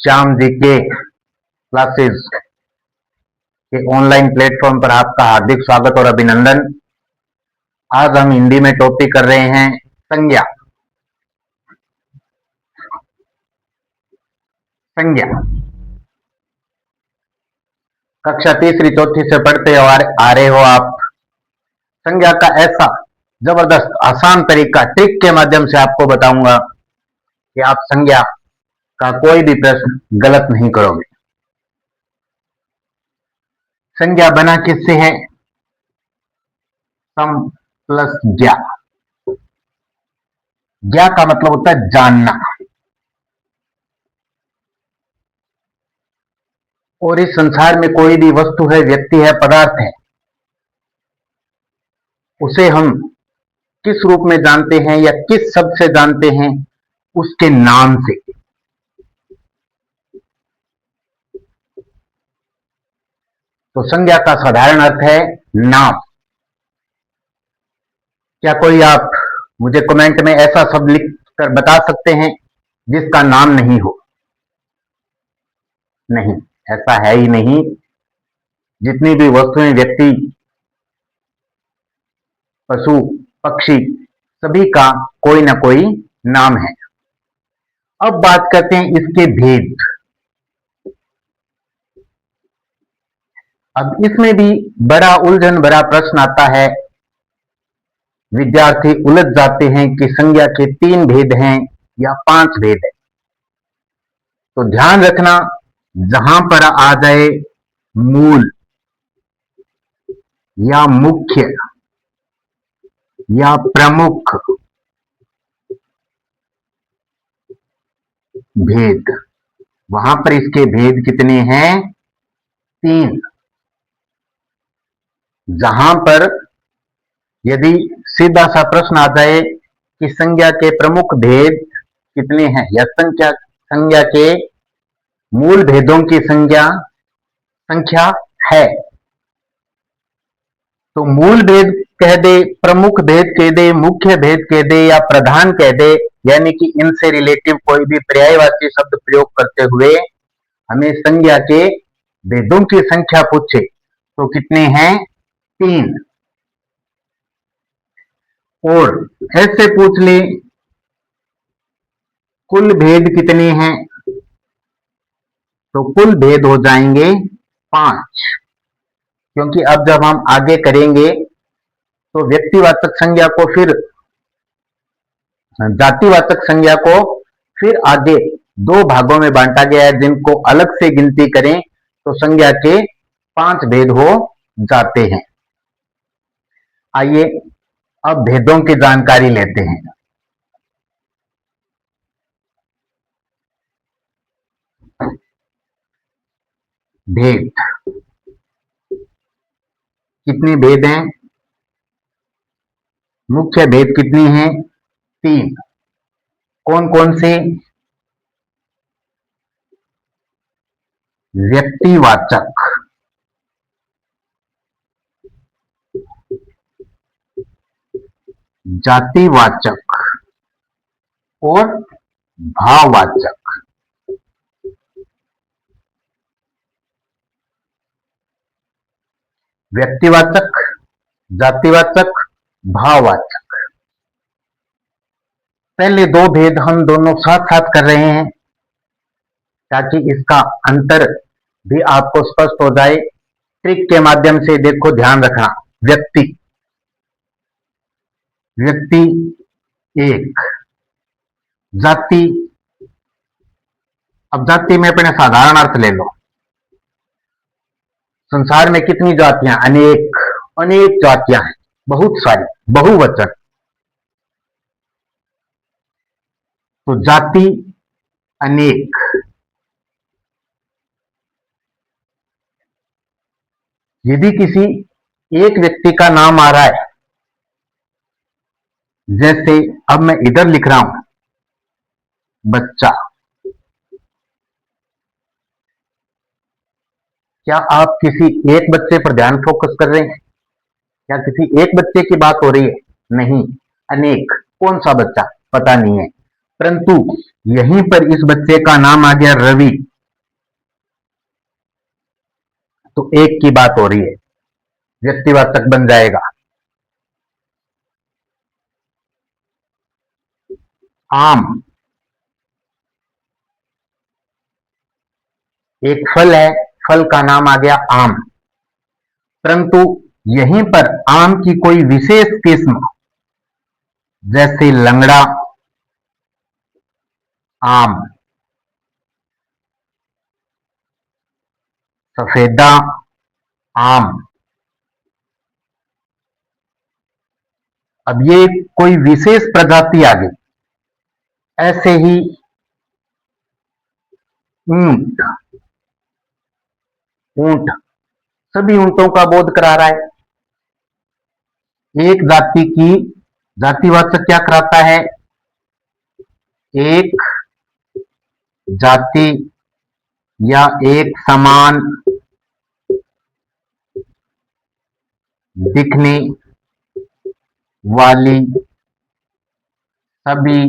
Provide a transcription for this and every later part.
श्याम जी के क्लासेस के online platform पर आपका हार्दिक स्वागत और अभिनंदन। आज हम हिंदी में टॉपिक कर रहे हैं संज्ञा। संज्ञा कक्षा तीसरी चौथी से पढ़ते आ रहे हो आप। संज्ञा का ऐसा जबरदस्त आसान तरीका ट्रिक के माध्यम से आपको बताऊंगा कि आप संज्ञा का कोई भी प्रश्न गलत नहीं करोगे। संज्ञा बना किससे है? सम प्लस ज्ञा। ज्ञा का मतलब होता है जानना। और इस संसार में कोई भी वस्तु है, व्यक्ति है, पदार्थ है, उसे हम किस रूप में जानते हैं या किस शब्द से जानते हैं? उसके नाम से। तो संज्ञा का साधारण अर्थ है नाम। क्या कोई आप मुझे कमेंट में ऐसा शब्द लिख कर बता सकते हैं जिसका नाम नहीं हो? नहीं, ऐसा है ही नहीं। जितनी भी वस्तुएं, व्यक्ति, पशु, पक्षी, सभी का कोई ना कोई नाम है। अब बात करते हैं इसके भेद। अब इसमें भी बड़ा उलझन भरा प्रश्न आता है। विद्यार्थी उलझ जाते हैं कि संज्ञा के 3 भेद हैं या 5 भेद है। तो ध्यान रखना, जहां पर आ जाए मूल या मुख्य या प्रमुख भेद, वहां पर इसके भेद कितने हैं? 3। जहां पर यदि सीधा सा प्रश्न आ जाए कि संज्ञा के प्रमुख भेद कितने हैं या संज्ञा के मूल भेदों की संख्या है, तो मूल भेद कह दे, प्रमुख भेद कह दे, मुख्य भेद कह दे या प्रधान कह दे, यानी कि इनसे रिलेटिव कोई भी पर्यायवाची शब्द प्रयोग करते हुए हमें संज्ञा के भेदों की संख्या पूछे तो कितने हैं? 3। और ऐसे पूछ ले कुल भेद कितने हैं, तो कुल भेद हो जाएंगे 5। क्योंकि अब जब हम आगे करेंगे तो व्यक्तिवाचक संज्ञा को फिर जातिवाचक संज्ञा को फिर आगे 2 भागों में बांटा गया है, जिनको अलग से गिनती करें तो संज्ञा के 5 भेद हो जाते हैं। आइए अब भेदों की जानकारी लेते हैं। भेद कितने भेद हैं? मुख्य भेद कितने हैं? 3। कौन कौन से? व्यक्तिवाचक, जातिवाचक और भाववाचक। व्यक्तिवाचक, जातिवाचक, भाववाचक। पहले 2 भेद हम दोनों साथ साथ कर रहे हैं ताकि इसका अंतर भी आपको स्पष्ट हो जाए। ट्रिक के माध्यम से देखो, ध्यान रखना। व्यक्ति 1, जाति। अब जाति में अपने साधारण अर्थ ले लो। संसार में कितनी जातियां? अनेक जातियां हैं, बहुत सारी, बहुवचन। तो जाति अनेक। यदि किसी एक व्यक्ति का नाम आ रहा है, जैसे अब मैं इधर लिख रहा हूं बच्चा, क्या आप किसी एक बच्चे पर ध्यान फोकस कर रहे हैं? क्या किसी एक बच्चे की बात हो रही है? नहीं, अनेक। कौन सा बच्चा? पता नहीं है। परंतु यहीं पर इस बच्चे का नाम आ गया रवि, तो एक की बात हो रही है, व्यक्तिवाचक बन जाएगा। आम एक फल है, फल का नाम आ गया आम। परंतु यहीं पर आम की कोई विशेष किस्म, जैसे लंगड़ा आम, सफेदा आम, अब ये कोई विशेष प्रजाति आ गई। ऐसे ही ऊंट, ऊंट सभी ऊंटों का बोध करा रहा है। एक जाति की जातिवाचक क्या कराता है? एक जाति या एक समान दिखने वाली सभी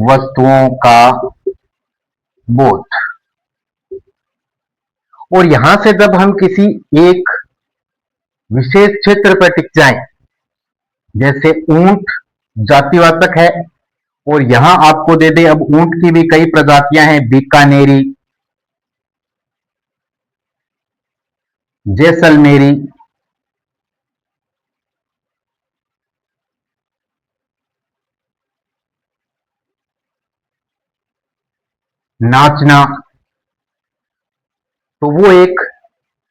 वस्तुओं का बोध। और यहां से जब हम किसी एक विशेष क्षेत्र पर टिक जाएं, जैसे ऊंट जातिवाचक है, और यहां आपको दे दे, अब ऊंट की भी कई प्रजातियां हैं, बीकानेरी, जैसलमेरी, नाचना, तो वो एक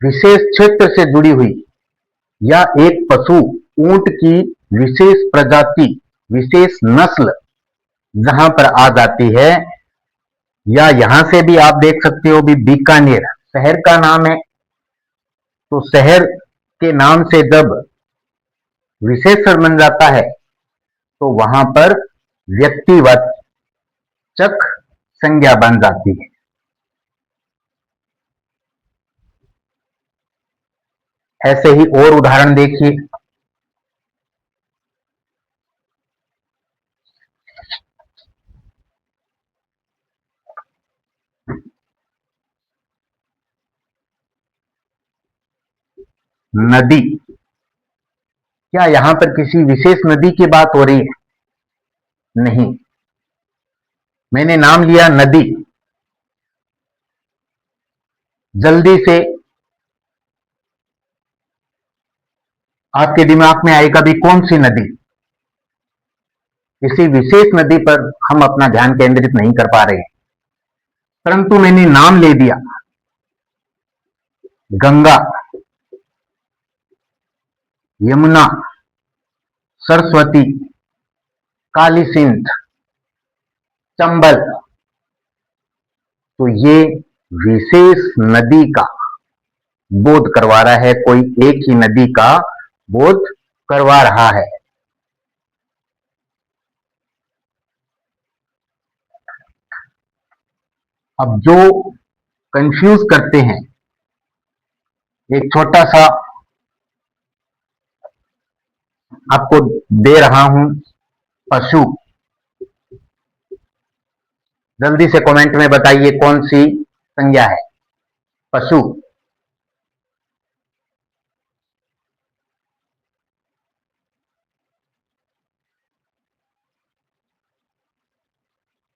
विशेष क्षेत्र से जुड़ी हुई, या एक पशु ऊंट की विशेष प्रजाति, विशेष नस्ल जहां पर आ जाती है। या यहां से भी आप देख सकते हो, भी बीकानेर शहर का नाम है, तो शहर के नाम से जब विशेषण बन जाता है, तो वहां पर व्यक्तिवाचक संज्ञा बन जाती है। ऐसे ही और उदाहरण देखिए, नदी, क्या यहां पर किसी विशेष नदी की बात हो रही है? नहीं, मैंने नाम लिया नदी, जल्दी से आपके दिमाग में आएगा भी कौन सी नदी? किसी विशेष नदी पर हम अपना ध्यान केंद्रित नहीं कर पा रहे हैं, परंतु मैंने नाम ले दिया, गंगा, यमुना, सरस्वती, काली सिंध, चंबल, तो ये विशेष नदी का बोध करवा रहा है, कोई एक ही नदी का बोध करवा रहा है। अब जो कंफ्यूज करते हैं, एक छोटा सा आपको दे रहा हूं, पशु, जल्दी से कमेंट में बताइए कौन सी संज्ञा है? पशु।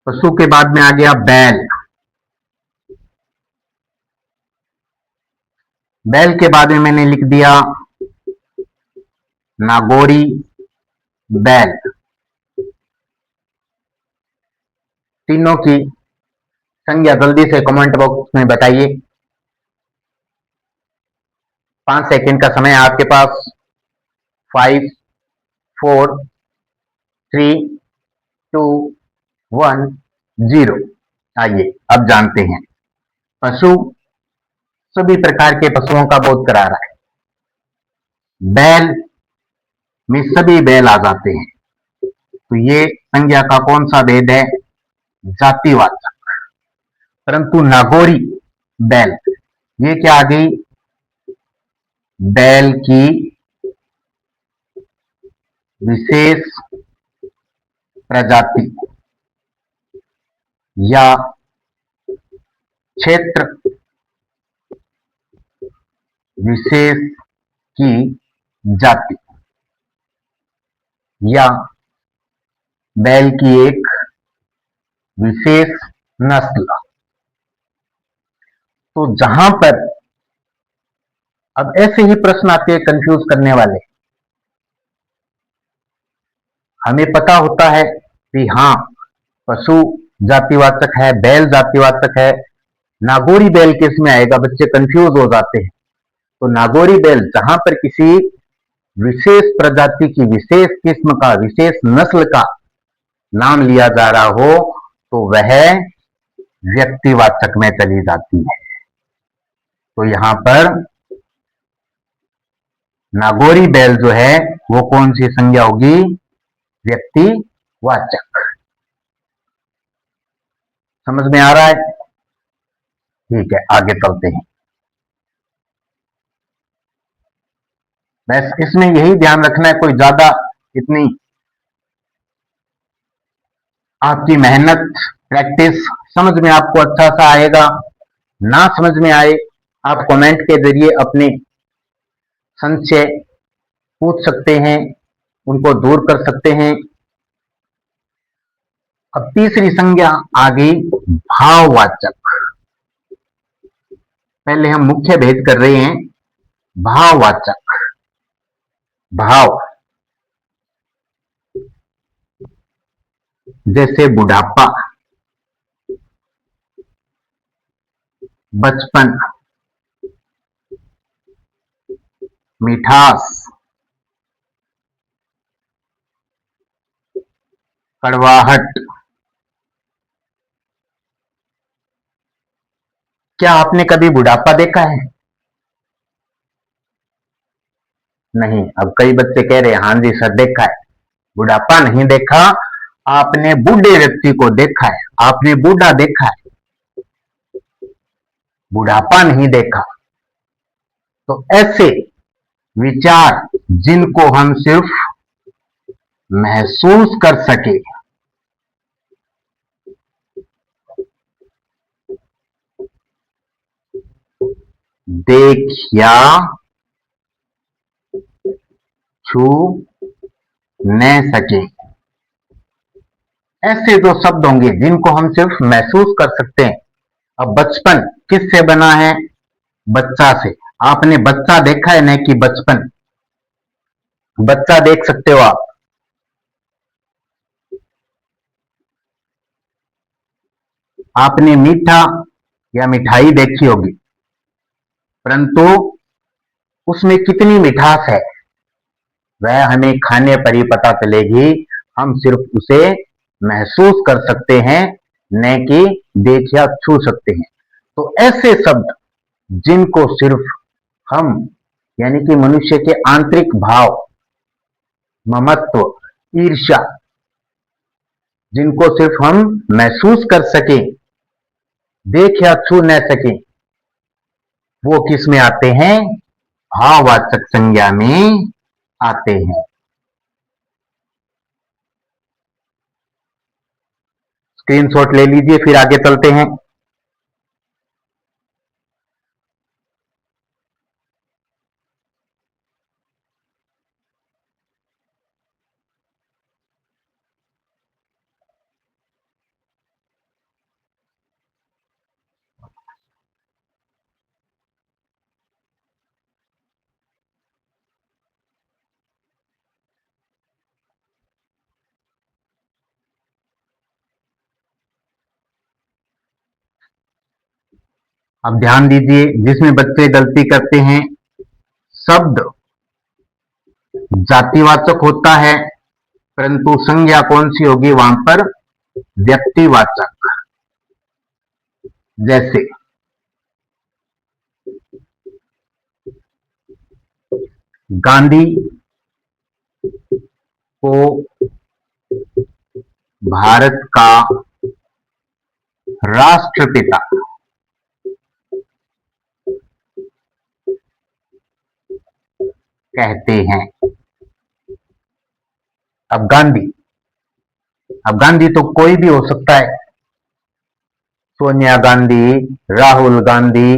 पशु के बाद में आ गया बैल, बैल के बाद में मैंने लिख दिया नागौरी बैल। तीनों की संज्ञा जल्दी से कमेंट बॉक्स में बताइए। 5 सेकंड का समय है आपके पास। 5, 4, 3, 2, 1, 0। आइए अब जानते हैं। पशु सभी प्रकार के पशुओं का बोध करा रहा है। बैल में सभी बैल आ जाते हैं, तो ये संज्ञा का कौन सा भेद है? जातिवाचक। परंतु नागौरी बैल, ये क्या आ गई? बैल की विशेष प्रजाति या क्षेत्र विशेष की जाति या बैल की एक विशेष नस्ल। तो जहां पर अब ऐसे ही प्रश्न आते हैं कंफ्यूज करने वाले। हमें पता होता है कि हाँ, पशु जातिवाचक है, बैल जातिवाचक है, नागौरी बैल किस में आएगा, बच्चे कंफ्यूज हो जाते हैं। तो नागौरी बैल जहां पर किसी विशेष प्रजाति की विशेष किस्म का विशेष नस्ल का नाम लिया जा रहा हो तो वह व्यक्तिवाचक में चली जाती है। तो यहां पर नागौरी बैल जो है वो कौन सी संज्ञा होगी, व्यक्तिवाचक। समझ में आ रहा है? ठीक है, आगे चलते हैं। बस इसमें यही ध्यान रखना है, कोई ज्यादा इतनी आपकी मेहनत प्रैक्टिस समझ में आपको अच्छा सा आएगा, ना समझ में आए आप कमेंट के जरिए अपने संशय पूछ सकते हैं, उनको दूर कर सकते हैं। अब तीसरी संज्ञा आ गई भाववाचक। पहले हम मुख्य भेद कर रहे हैं भाववाचक। भाव जैसे बुढ़ापा, बचपन, मिठास, कड़वाहट। क्या आपने कभी बुढ़ापा देखा है? नहीं। अब कई बच्चे कह रहे हैं हाँ जी सर देखा है। बुढ़ापा नहीं देखा, आपने बूढ़े व्यक्ति को देखा है, आपने बूढ़ा देखा है, बुढ़ापा नहीं देखा। तो ऐसे विचार जिनको हम सिर्फ महसूस कर सके, देख या छू न सके, ऐसे जो शब्द होंगे जिनको हम सिर्फ महसूस कर सकते हैं। अब बचपन किससे बना है? बच्चा से। आपने बच्चा देखा है ना कि बचपन, बच्चा देख सकते हो आप। आपने मीठा या मिठाई देखी होगी, परंतु उसमें कितनी मिठास है वह हमें खाने पर ही पता चलेगी। हम सिर्फ उसे महसूस कर सकते हैं, न कि देख या छू सकते हैं। तो ऐसे शब्द जिनको सिर्फ हम यानी कि मनुष्य के आंतरिक भाव, ममत्व, ईर्ष्या, जिनको सिर्फ हम महसूस कर सके, देख या छू न सके, वो किस में आते हैं? भाववाचक संज्ञा में आते हैं। स्क्रीनशॉट ले लीजिए, फिर आगे चलते हैं। अब ध्यान दीजिए, जिसमें बच्चे गलती करते हैं, शब्द जातिवाचक होता है परंतु संज्ञा कौन सी होगी वहां पर? व्यक्तिवाचक। जैसे गांधी को भारत का राष्ट्रपिता कहते हैं। अब गांधी तो कोई भी हो सकता है, सोनिया गांधी, राहुल गांधी,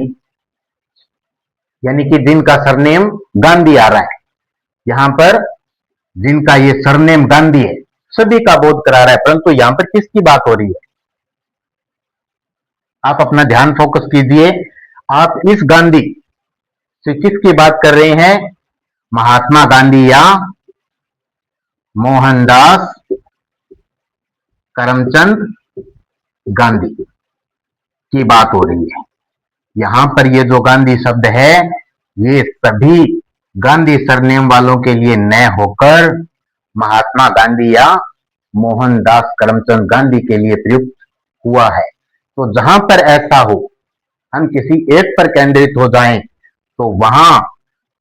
यानी कि जिनका सरनेम गांधी आ रहा है यहां पर, जिनका ये सरनेम गांधी है सभी का बोध करा रहा है। परंतु यहां पर किसकी बात हो रही है, आप अपना ध्यान फोकस कीजिए। आप इस गांधी से किसकी बात कर रहे हैं, महात्मा गांधी या मोहनदास करमचंद गांधी की बात हो रही है। यहां पर ये जो गांधी शब्द है ये सभी गांधी सरनेम वालों के लिए न होकर महात्मा गांधी या मोहनदास करमचंद गांधी के लिए प्रयुक्त हुआ है। तो जहां पर ऐसा हो, हम किसी एक पर केंद्रित हो जाएं, तो वहां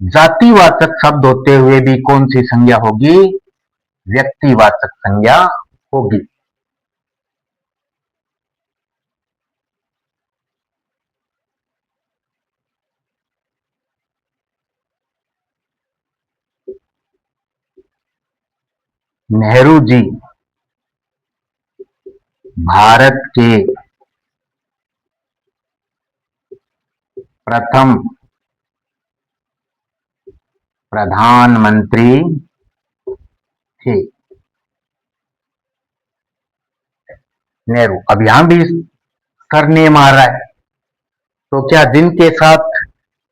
जातिवाचक शब्द होते हुए भी कौन सी संज्ञा होगी, व्यक्तिवाचक संज्ञा होगी। नेहरू जी भारत के प्रथम प्रधानमंत्री थे। नेहरू, अब यहां भी सरनेम आ रहा है, तो क्या जिनके साथ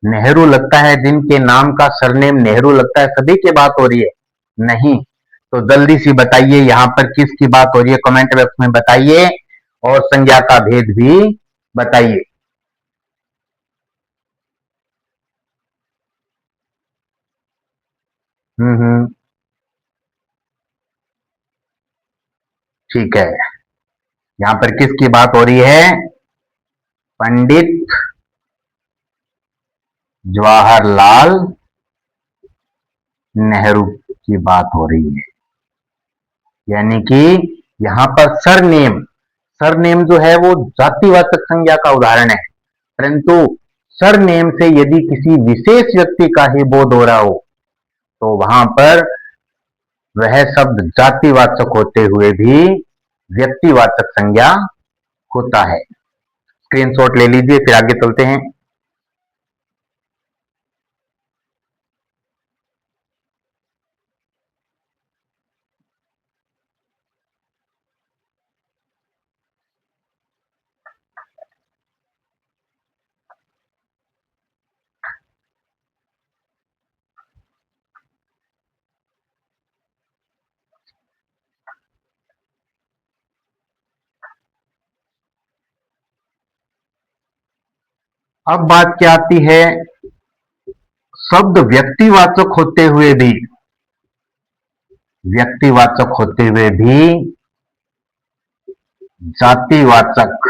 नेहरू लगता है, जिनके नाम का सरनेम नेहरू लगता है, सभी की बात हो रही है? नहीं। तो जल्दी से बताइए यहां पर किसकी बात हो रही है, कमेंट बॉक्स में बताइए और संज्ञा का भेद भी बताइए। हम्म, ठीक है। यहां पर किसकी बात हो रही है, पंडित जवाहरलाल नेहरू की बात हो रही है। यानी कि यहां पर सरनेम, सरनेम जो है वो जातिवाचक संज्ञा का उदाहरण है, परंतु सरनेम से यदि किसी विशेष व्यक्ति का ही बोध हो रहा हो तो वहां पर वह शब्द जातिवाचक होते हुए भी व्यक्तिवाचक संज्ञा होता है। स्क्रीनशॉट ले लीजिए, फिर आगे चलते हैं। अब बात क्या आती है, शब्द व्यक्तिवाचक होते हुए भी, व्यक्तिवाचक होते हुए भी जातिवाचक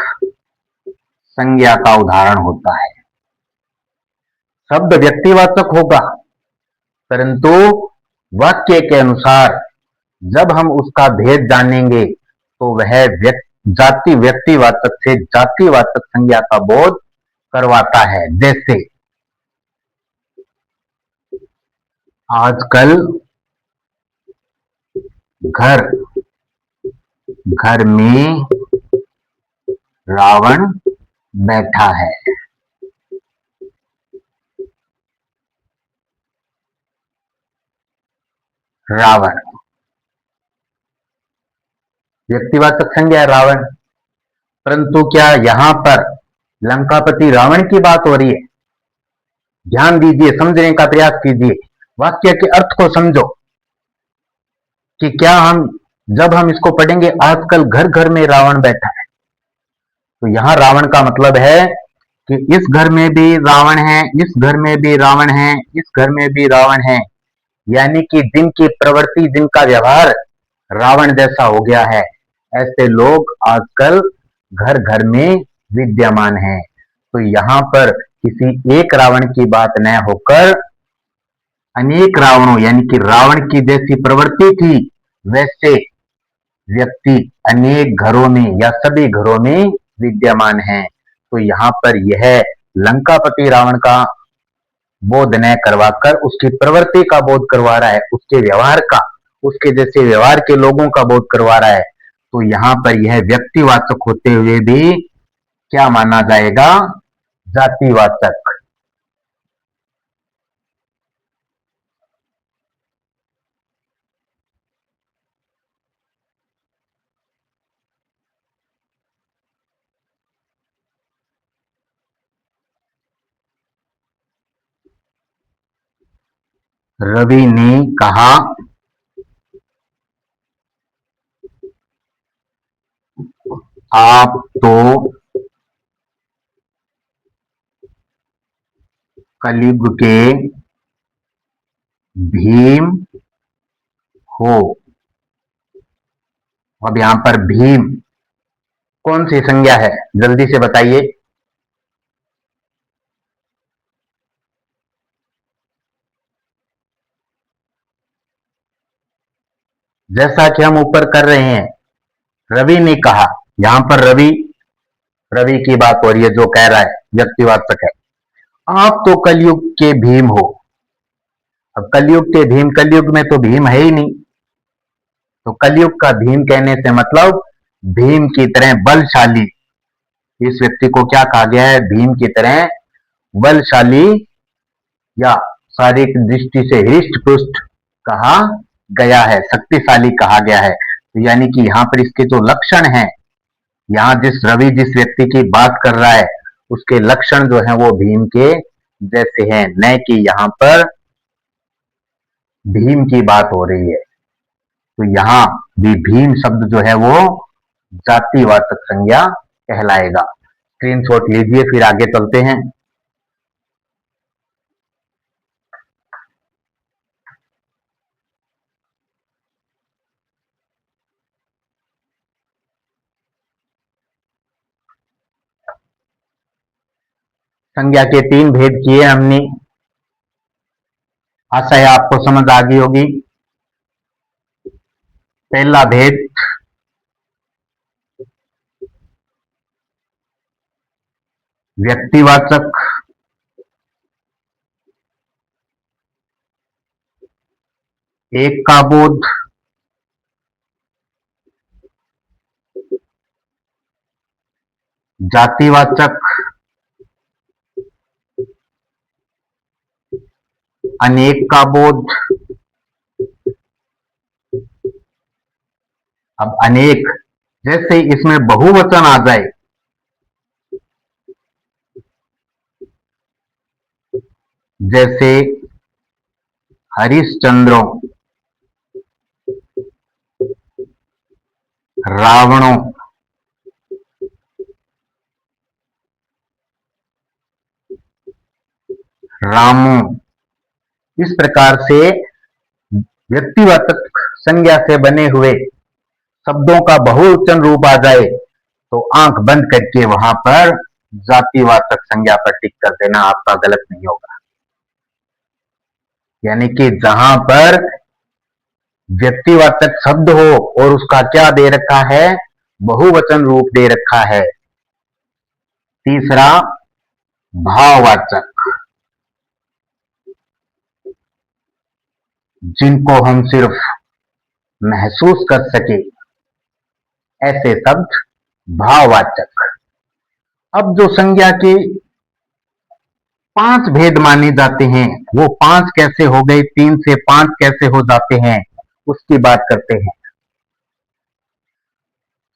संज्ञा का उदाहरण होता है। शब्द व्यक्तिवाचक होगा, परंतु वाक्य के अनुसार जब हम उसका भेद जानेंगे तो वह जाति व्यक्तिवाचक से जातिवाचक संज्ञा का बोध करवाता है। जैसे आजकल घर घर में रावण बैठा है। रावण व्यक्तिवाचक संज्ञा है रावण, परंतु क्या यहां पर लंकापति रावण की बात हो रही है? ध्यान दीजिए, समझने का प्रयास कीजिए, वाक्य के अर्थ को समझो कि क्या हम जब हम इसको पढ़ेंगे आजकल घर घर में रावण बैठा है, तो यहां रावण का मतलब है कि इस घर में भी रावण है, इस घर में भी रावण है, इस घर में भी रावण है। यानी कि जिनकी प्रवृत्ति, जिनका व्यवहार रावण जैसा हो गया है, ऐसे लोग आजकल घर घर में विद्यमान हैं। तो यहां पर किसी एक रावण की बात न होकर अनेक रावणों, यानी कि रावण की जैसी प्रवृत्ति थी वैसे व्यक्ति अनेक घरों में या सभी घरों में विद्यमान हैं। तो यहां पर यह लंकापति रावण का बोध न करवाकर उसकी प्रवृत्ति का बोध करवा रहा है, उसके व्यवहार का, उसके जैसे व्यवहार के लोगों का बोध करवा रहा है। तो यहां पर यह व्यक्तिवाचक होते हुए भी क्या माना जाएगा? जातिवाचक। रवि ने कहा, आप तो कलयुग के भीम हो। अब यहां पर भीम कौन सी संज्ञा है? जल्दी से बताइए। जैसा कि हम ऊपर कर रहे हैं, रवि ने कहा, यहां पर रवि रवि की बात हो रही है, जो कह रहा है व्यक्तिवाचक है। आप तो कलयुग के भीम हो। अब कलयुग के भीम, कलयुग में तो भीम है ही नहीं, तो कलयुग का भीम कहने से मतलब भीम की तरह बलशाली। इस व्यक्ति को क्या कहा गया है? भीम की तरह बलशाली या शारीरिक दृष्टि से हृष्ट पुष्ट कहा गया है, शक्तिशाली कहा गया है। तो यानी कि यहाँ पर इसके जो लक्षण हैं, यहाँ जिस रवि जिस व्यक्ति की बात कर रहा है, उसके लक्षण जो है वो भीम के जैसे हैं, न कि यहाँ पर भीम की बात हो रही है। तो यहाँ भी भीम शब्द जो है वो जातिवाचक संज्ञा कहलाएगा। स्क्रीनशॉट लीजिए, फिर आगे चलते हैं। संज्ञा के 3 भेद किए हमने, आशा है आपको समझ आ गई होगी। पहला भेद व्यक्तिवाचक, एक का बोध, जातिवाचक, अनेक का बोध। अब अनेक, जैसे इसमें बहुवचन आ जाए, जैसे हरिश्चंद्रों, रावणों, रामों, इस प्रकार से व्यक्तिवाचक संज्ञा से बने हुए शब्दों का बहुवचन रूप आ जाए तो आंख बंद करके वहां पर जातिवाचक संज्ञा पर टिक कर देना, आपका गलत नहीं होगा। यानी कि जहां पर व्यक्तिवाचक शब्द हो और उसका क्या दे रखा है? बहुवचन रूप दे रखा है। तीसरा, भाववाचक, जिनको हम सिर्फ महसूस कर सके, ऐसे शब्द भाववाचक। अब जो संज्ञा के 5 भेद माने जाते हैं, वो 5 कैसे हो गए, 3 से 5 कैसे हो जाते हैं, उसकी बात करते हैं।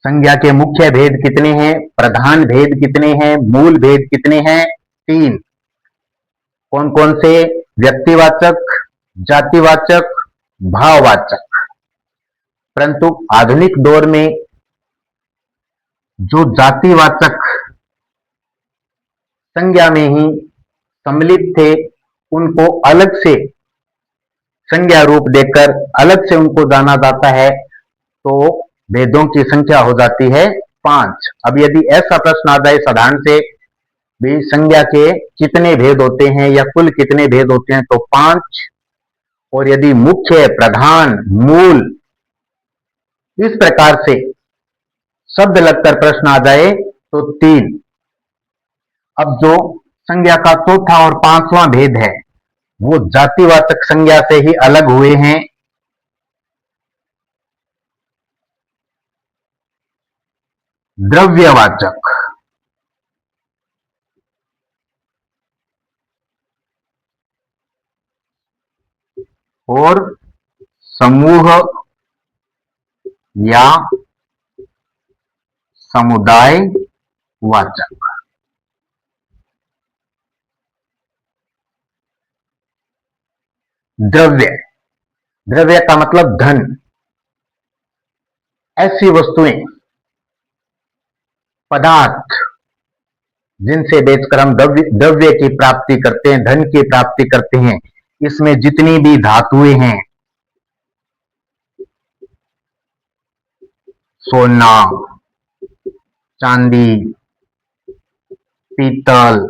संज्ञा के मुख्य भेद कितने हैं? प्रधान भेद कितने हैं? मूल भेद कितने हैं? 3। कौन कौन से? व्यक्तिवाचक, जातिवाचक, भाववाचक। परंतु आधुनिक दौर में जो जातिवाचक संज्ञा में ही सम्मिलित थे, उनको अलग से संज्ञा रूप देकर अलग से उनको जाना जाता है, तो भेदों की संख्या हो जाती है 5। अब यदि ऐसा प्रश्न आ जाए साधारण से, भी संज्ञा के कितने भेद होते हैं या कुल कितने भेद होते हैं, तो 5। और यदि मुख्य, प्रधान, मूल, इस प्रकार से शब्द लगकर प्रश्न आ जाए तो 3। अब जो संज्ञा का चौथा और 5वां भेद है, वो जातिवाचक संज्ञा से ही अलग हुए हैं। द्रव्यवाचक। और समूह या समुदाय वाचक। द्रव्य, द्रव्य का मतलब धन, ऐसी वस्तुएं, पदार्थ जिनसे बेचकर हम द्रव्य की प्राप्ति करते हैं, धन की प्राप्ति करते हैं। इसमें जितनी भी धातुएं हैं, सोना, चांदी, पीतल,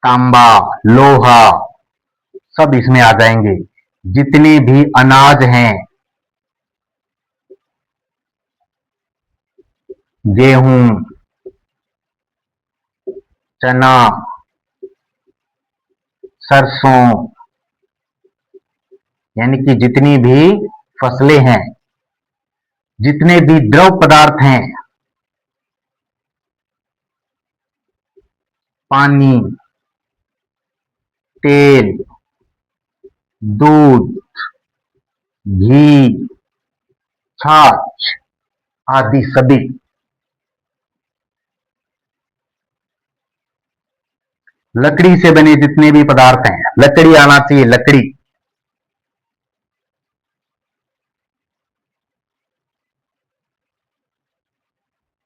तांबा, लोहा, सब इसमें आ जाएंगे। जितने भी अनाज हैं, गेहूं, चना, सरसों, यानी कि जितनी भी फसलें हैं, जितने भी द्रव पदार्थ हैं, पानी, तेल, दूध, घी, छाछ आदि सभी, लकड़ी से बने जितने भी पदार्थ हैं, लकड़ी आना चाहिए, लकड़ी,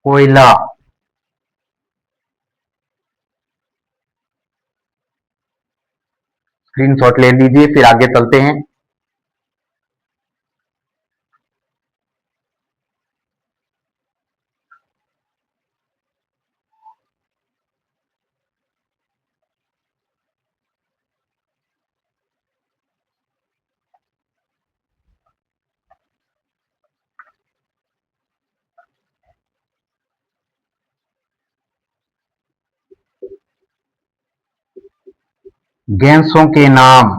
कोयला, स्क्रीनशॉट ले लीजिए, फिर आगे चलते हैं। गैसों के नाम,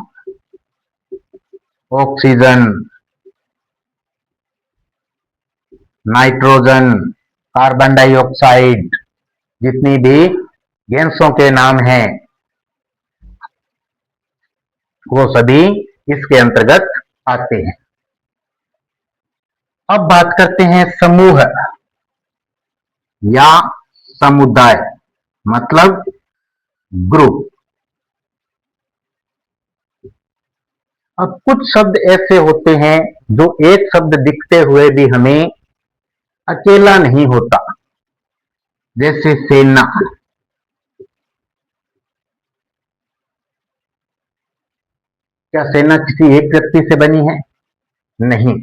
ऑक्सीजन, नाइट्रोजन, कार्बन डाइऑक्साइड, जितनी भी गैसों के नाम हैं, वो सभी इसके अंतर्गत आते हैं। अब बात करते हैं समूह या समुदाय, मतलब ग्रुप। अब कुछ शब्द ऐसे होते हैं जो एक शब्द दिखते हुए भी हमें अकेला नहीं होता, जैसे सेना। क्या सेना किसी एक व्यक्ति से बनी है? नहीं,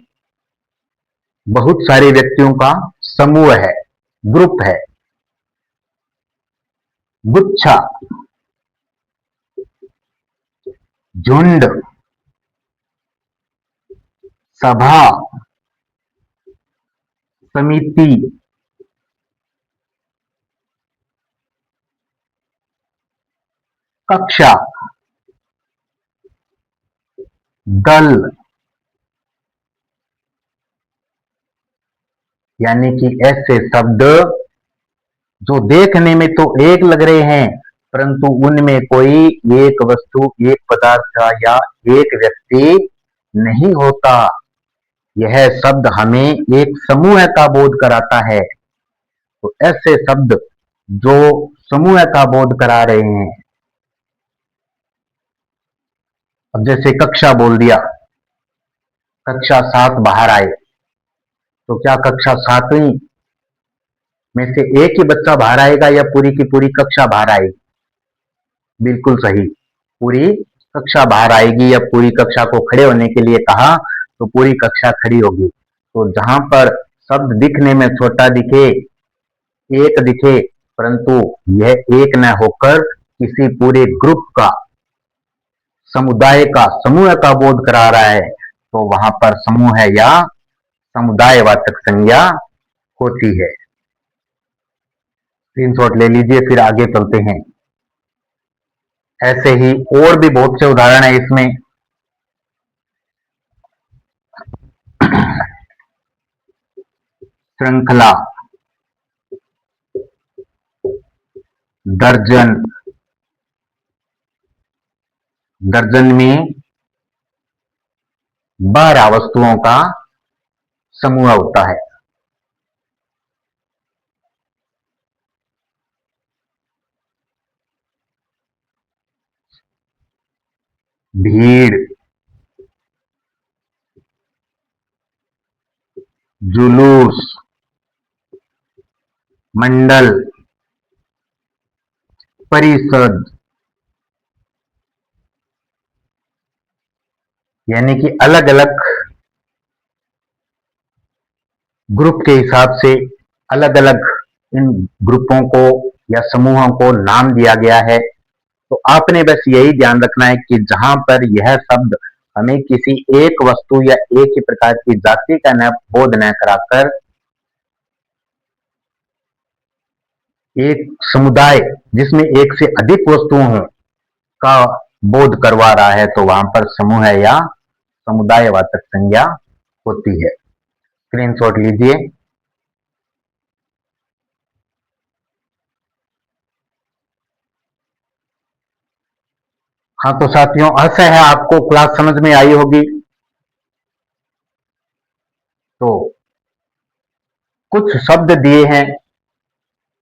बहुत सारे व्यक्तियों का समूह है, ग्रुप है। गुच्छा, झुंड, सभा, समिति, कक्षा, दल, यानी कि ऐसे शब्द जो देखने में तो एक लग रहे हैं, परंतु उनमें कोई एक वस्तु, एक पदार्थ या एक व्यक्ति नहीं होता। यह शब्द हमें एक समूह का बोध कराता है। तो ऐसे शब्द जो समूह का बोध करा रहे हैं, अब जैसे कक्षा बोल दिया, कक्षा 7 बाहर आए, तो क्या कक्षा 7वीं में से एक ही बच्चा बाहर आएगा या पूरी की पूरी कक्षा बाहर आएगी? बिल्कुल सही, पूरी कक्षा बाहर आएगी। या पूरी कक्षा को खड़े होने के लिए कहा तो पूरी कक्षा खड़ी होगी। तो जहां पर शब्द दिखने में छोटा दिखे, एक दिखे, परंतु यह एक न होकर किसी पूरे ग्रुप का, समुदाय का, समूह का बोध करा रहा है, तो वहां पर समूह है या समुदायवाचक संज्ञा होती है। स्क्रीनशॉट ले लीजिए, फिर आगे चलते हैं। ऐसे ही और भी बहुत से उदाहरण है इसमें। श्रृंखला, दर्जन, दर्जन में 12 वस्तुओं का समूह होता है। भीड़, जुलूस, मंडल, परिषद, यानी कि अलग अलग ग्रुप के हिसाब से अलग अलग इन ग्रुपों को या समूहों को नाम दिया गया है। तो आपने बस यही ध्यान रखना है कि जहां पर यह शब्द हमें किसी एक वस्तु या एक ही प्रकार की जाति का न बोध न कराकर एक समुदाय जिसमें एक से अधिक वस्तुओं का बोध करवा रहा है, तो वहां पर समूह या समुदायवाचक संज्ञा होती है। स्क्रीनशॉट लीजिए। हाँ तो साथियों, आशा है आपको क्लास समझ में आई होगी। तो कुछ शब्द दिए हैं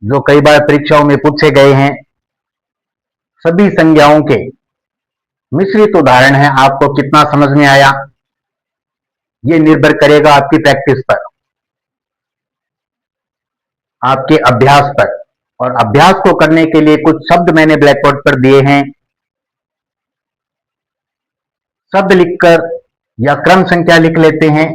जो कई बार परीक्षाओं में पूछे गए हैं। सभी संज्ञाओं के मिश्रित उदाहरण है। आपको कितना समझ में आया ये निर्भर करेगा आपकी प्रैक्टिस पर, आपके अभ्यास पर। और अभ्यास को करने के लिए कुछ शब्द मैंने ब्लैक बोर्ड पर दिए हैं। शब्द लिखकर या क्रम संख्या लिख लेते हैं।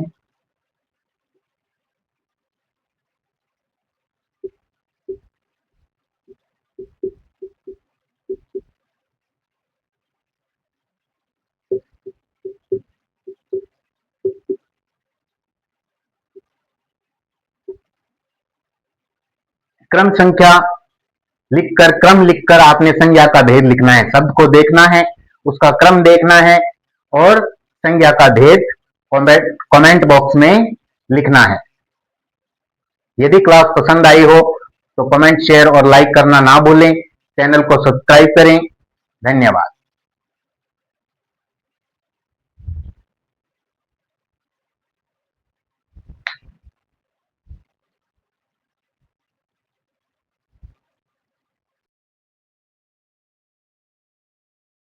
क्रम संख्या लिखकर, क्रम लिखकर आपने संज्ञा का भेद लिखना है। शब्द को देखना है, उसका क्रम देखना है और संज्ञा का भेद कमेंट बॉक्स में लिखना है। यदि क्लास पसंद आई हो तो कमेंट, शेयर और लाइक करना ना भूलें। चैनल को सब्सक्राइब करें। धन्यवाद।